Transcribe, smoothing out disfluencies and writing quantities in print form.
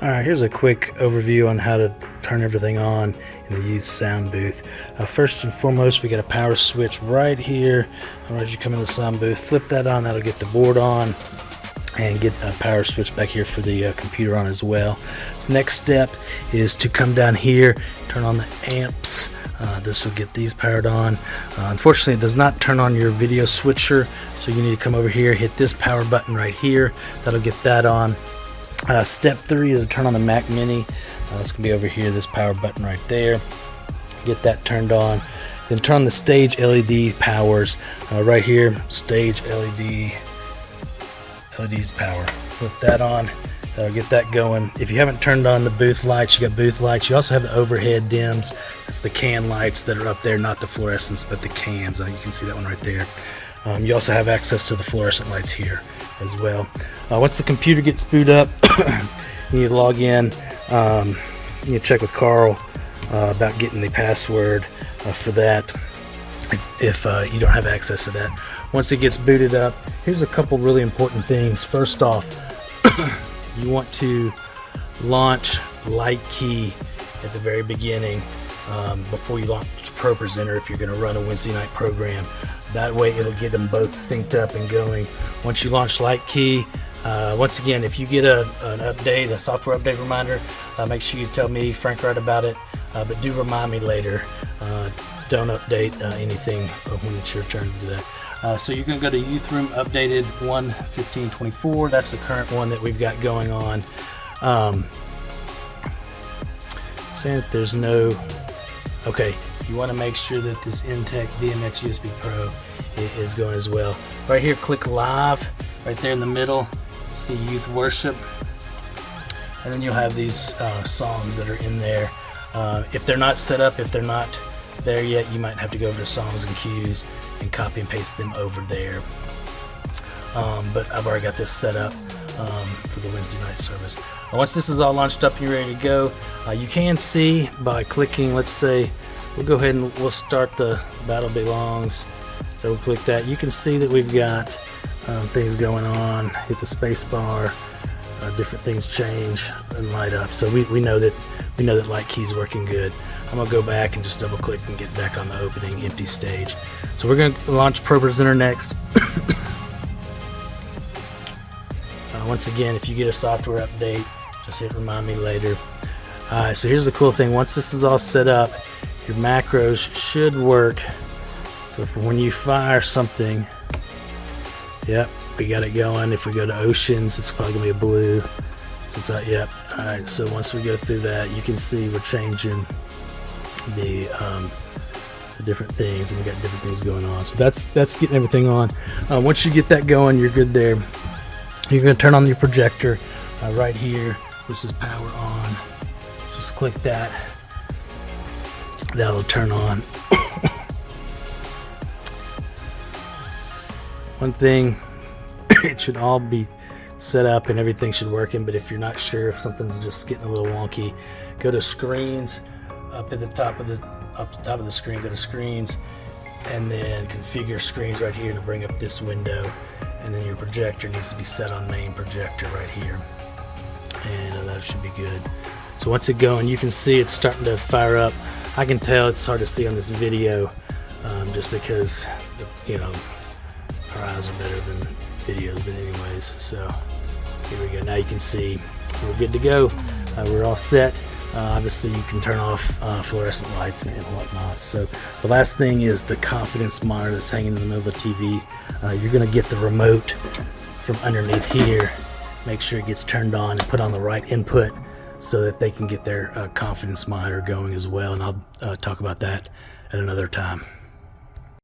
Alright, here's a quick overview on how to turn everything on in the youth sound booth. First and foremost, we got a power switch right here. As you come in the sound booth, flip that on, that'll get the board on, and get a power switch back here for the computer on as well. So next step is to come down here, turn on the amps. This will get these powered on. Unfortunately, it does not turn on your video switcher, so you need to come over here, hit this power button right here. That'll get that on. Step 3 is to turn on the Mac Mini. That's going to be over here, this power button right there. Get that turned on. Then turn on the stage LED powers. Right here, stage LEDs power. Flip that on. Get that going. If you haven't turned on the booth lights, you got booth lights. You also have the overhead dims. That's the can lights that are up there, not the fluorescents, but the cans. You can see that one right there. You also have access to the fluorescent lights here as well. Once the computer gets booted up, you need to log in. You need to check with Carl about getting the password for that if you don't have access to that. Once it gets booted up, here's a couple really important things. First off, you want to launch LiteKey at the very beginning before you launch ProPresenter if you're going to run a Wednesday night program. That way it'll get them both synced up and going. Once you launch LiteKey, once again, if you get an update, a software update reminder, make sure you tell me, Frank Wright, about it, but do remind me later. Don't update anything when it's your turn to do that. So you're going to go to Youth Room Updated 1.15.24. That's the current one that we've got going on. Saying that there's no... Okay, you want to make sure that this Intech DMX USB Pro is going as well. Right here, click Live. Right there in the middle, see Youth Worship. And then you'll have these songs that are in there. If they're not set up, if they're not there yet, you might have to go over to Songs and Cues and copy and paste them over there. But I've already got this set up for the Wednesday night service. Once this is all launched up and you're ready to go, you can see by clicking, let's say, we'll go ahead and we'll start the Battle Belongs. Double click that. You can see that we've got things going on. Hit the space bar. Different things change and light up. So we know that LiteKey's working good. I'm gonna go back and just double click and get back on the opening empty stage. So we're gonna launch ProPresenter next. Once again, if you get a software update, just hit remind me later. So here's the cool thing. Once this is all set up, your macros should work. So for when you fire something, yep, we got it going. If we go to Oceans, it's probably gonna be a blue. Yep. All right. So once we go through that, you can see we're changing the different things, and we got different things going on. So that's getting everything on. Once you get that going, you're good there. You're going to turn on your projector right here, which is power on. Just click that. That'll turn on. One thing, it should all be set up and everything should work in, but if you're not sure, if something's just getting a little wonky, go to Screens. Up at the top of the screen, go to Screens, and then configure Screens right here to bring up this window. And then your projector needs to be set on main projector right here, and that should be good. So once it's going, you can see it's starting to fire up. I can tell it's hard to see on this video just because our eyes are better than videos, but anyways, so here we go. Now you can see we're good to go. We're all set. Obviously you can turn off fluorescent lights and whatnot. So the last thing is the confidence monitor that's hanging in the middle of the TV. You're going to get the remote from underneath here. Make sure it gets turned on and put on the right input so that they can get their confidence monitor going as well. And I'll talk about that at another time.